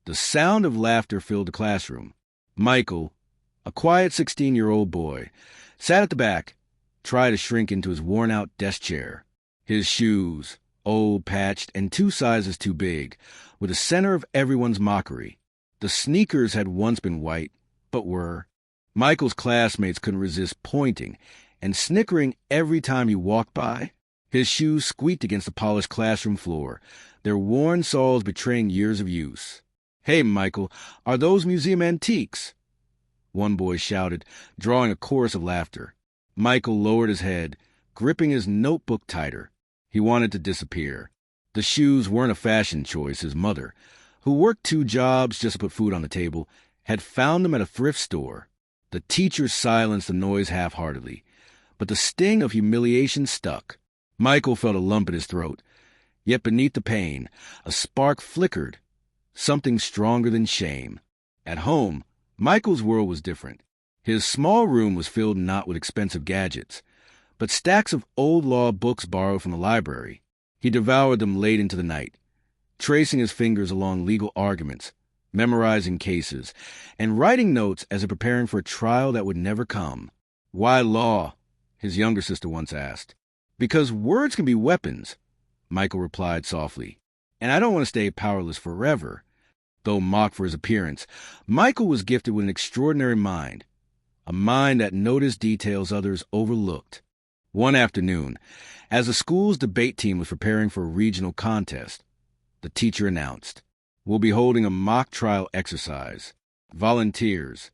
The sound of laughter filled the classroom. Michael, a quiet 16-year-old boy, sat at the back, tried to shrink into his worn-out desk chair. His shoes, old, patched, and 2 sizes too big, were the center of everyone's mockery. The sneakers had once been white, but were. Michael's classmates couldn't resist pointing and snickering every time he walked by. His shoes squeaked against the polished classroom floor, their worn soles betraying years of use. "Hey, Michael, are those museum antiques?" one boy shouted, drawing a chorus of laughter. Michael lowered his head, gripping his notebook tighter. He wanted to disappear. The shoes weren't a fashion choice. His mother, who worked 2 jobs just to put food on the table, had found them at a thrift store. The teachers silenced the noise half-heartedly, but the sting of humiliation stuck. Michael felt a lump in his throat, yet beneath the pain, a spark flickered, something stronger than shame. At home, Michael's world was different. His small room was filled not with expensive gadgets, but stacks of old law books borrowed from the library. He devoured them late into the night, tracing his fingers along legal arguments, memorizing cases, and writing notes as if preparing for a trial that would never come. "Why law?" his younger sister once asked. "Because words can be weapons," Michael replied softly. "And I don't want to stay powerless forever." Though mocked for his appearance, Michael was gifted with an extraordinary mind, a mind that noticed details others overlooked. One afternoon, as the school's debate team was preparing for a regional contest, the teacher announced, "We'll be holding a mock trial exercise. Volunteers."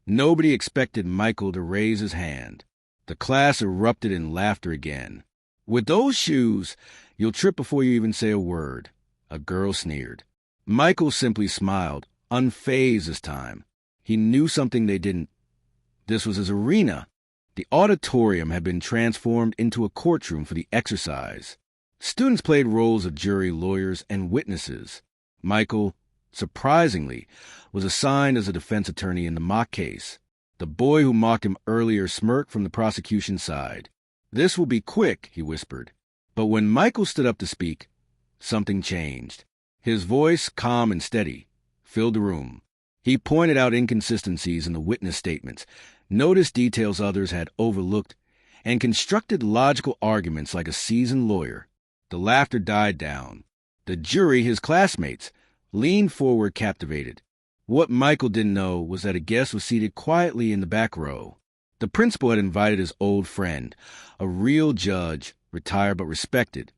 Nobody expected Michael to raise his hand. The class erupted in laughter again. "With those shoes, you'll trip before you even say a word," a girl sneered. Michael simply smiled, unfazed this time. He knew something they didn't. This was his arena. The auditorium had been transformed into a courtroom for the exercise. Students played roles of jury, lawyers, and witnesses. Michael, surprisingly, was assigned as a defense attorney in the mock case. The boy who mocked him earlier smirked from the prosecution side. "This will be quick," he whispered. But when Michael stood up to speak, something changed. His voice, calm and steady, filled the room. He pointed out inconsistencies in the witness statements, noticed details others had overlooked, and constructed logical arguments like a seasoned lawyer. The laughter died down. The jury, his classmates, leaned forward captivated. What Michael didn't know was that a guest was seated quietly in the back row. The principal had invited his old friend, a real judge, retired but respected,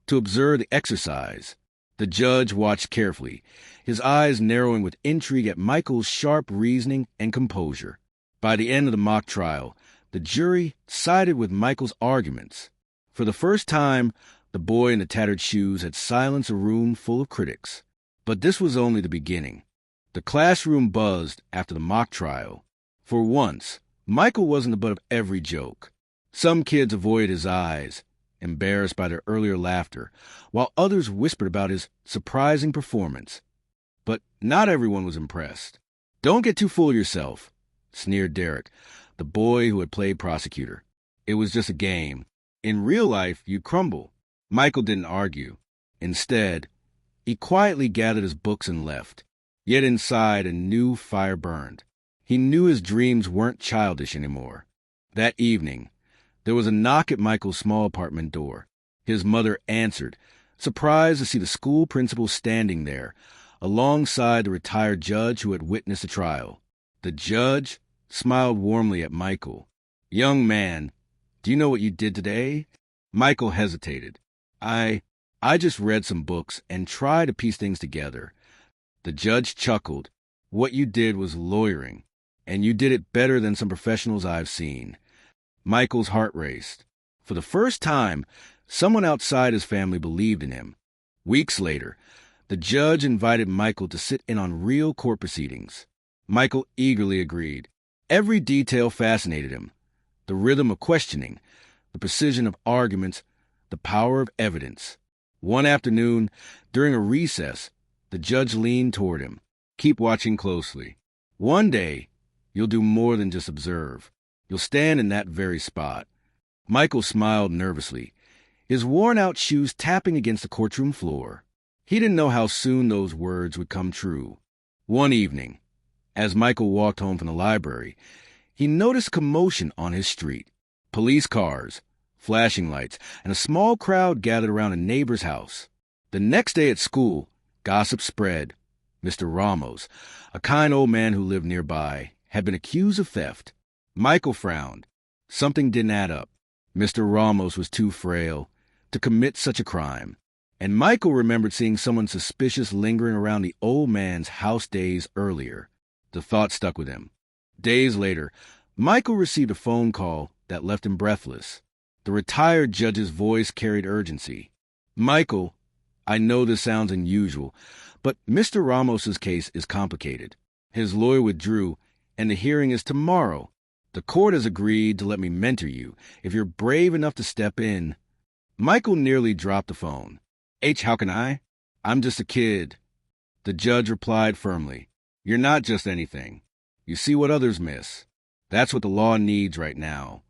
to observe the exercise. The judge watched carefully, his eyes narrowing with intrigue at Michael's sharp reasoning and composure. By the end of the mock trial, the jury sided with Michael's arguments. For the first time, the boy in the tattered shoes had silenced a room full of critics. But this was only the beginning. The classroom buzzed after the mock trial. For once, Michael wasn't the butt of every joke. Some kids avoided his eyes, embarrassed by their earlier laughter, while others whispered about his surprising performance. But not everyone was impressed. "Don't get too full of yourself," sneered Derek, the boy who had played prosecutor. "It was just a game. In real life, you'd crumble." Michael didn't argue. Instead, he quietly gathered his books and left. Yet inside, a new fire burned. He knew his dreams weren't childish anymore. That evening, there was a knock at Michael's small apartment door. His mother answered, surprised to see the school principal standing there, alongside the retired judge who had witnessed the trial. The judge smiled warmly at Michael. "Young man, do you know what you did today?" Michael hesitated. I just read some books and tried to piece things together." The judge chuckled. "What you did was lawyering, and you did it better than some professionals I've seen." Michael's heart raced. For the first time, someone outside his family believed in him. Weeks later, the judge invited Michael to sit in on real court proceedings. Michael eagerly agreed. Every detail fascinated him. The rhythm of questioning, the precision of arguments, the power of evidence. One afternoon, during a recess, the judge leaned toward him. "Keep watching closely. One day, you'll do more than just observe. You'll stand in that very spot." Michael smiled nervously, his worn-out shoes tapping against the courtroom floor. He didn't know how soon those words would come true. One evening, as Michael walked home from the library, he noticed commotion on his street. Police cars, flashing lights, and a small crowd gathered around a neighbor's house. The next day at school, gossip spread. Mr. Ramos, a kind old man who lived nearby, had been accused of theft. Michael frowned. Something didn't add up. Mr. Ramos was too frail to commit such a crime, and Michael remembered seeing someone suspicious lingering around the old man's house days earlier. The thought stuck with him. Days later, Michael received a phone call that left him breathless. The retired judge's voice carried urgency. "Michael, I know this sounds unusual, but Mr. Ramos's case is complicated. His lawyer withdrew, and the hearing is tomorrow. The court has agreed to let me mentor you if you're brave enough to step in." Michael nearly dropped the phone. How can I? I'm just a kid." The judge replied firmly, "You're not just anything. You see what others miss. That's what the law needs right now."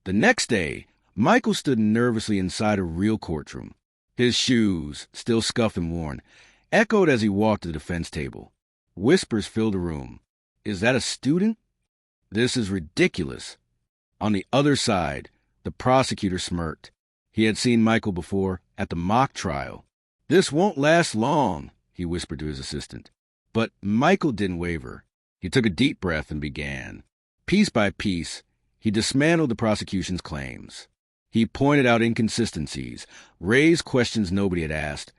The next day, Michael stood nervously inside a real courtroom. His shoes, still scuffed and worn, echoed as he walked to the defense table. Whispers filled the room. "Is that a student? This is ridiculous." On the other side, the prosecutor smirked. He had seen Michael before at the mock trial. "This won't last long," he whispered to his assistant. But Michael didn't waver. He took a deep breath and began. Piece by piece, he dismantled the prosecution's claims. He pointed out inconsistencies, raised questions nobody had asked,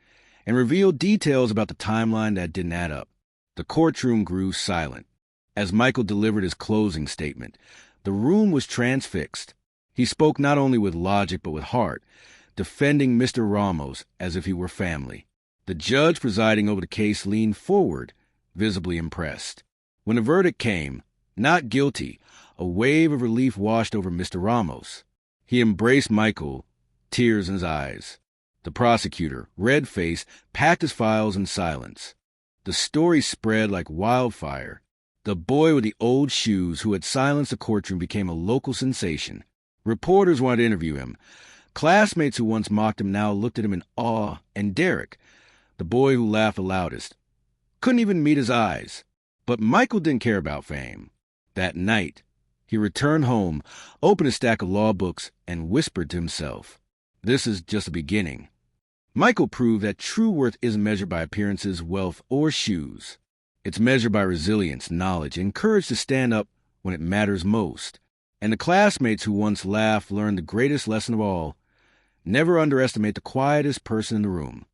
and revealed details about the timeline that didn't add up. The courtroom grew silent. As Michael delivered his closing statement, the room was transfixed. He spoke not only with logic but with heart, defending Mr. Ramos as if he were family. The judge presiding over the case leaned forward, visibly impressed. When the verdict came, not guilty, a wave of relief washed over Mr. Ramos. He embraced Michael, tears in his eyes. The prosecutor, red-faced, packed his files in silence. The story spread like wildfire. The boy with the old shoes who had silenced the courtroom became a local sensation. Reporters wanted to interview him. Classmates who once mocked him now looked at him in awe, and Derek, the boy who laughed the loudest, couldn't even meet his eyes. But Michael didn't care about fame. That night, he returned home, opened a stack of law books, and whispered to himself, "This is just the beginning." Michael proved that true worth isn't measured by appearances, wealth, or shoes. It's measured by resilience, knowledge, and courage to stand up when it matters most. And the classmates who once laughed learned the greatest lesson of all: never underestimate the quietest person in the room.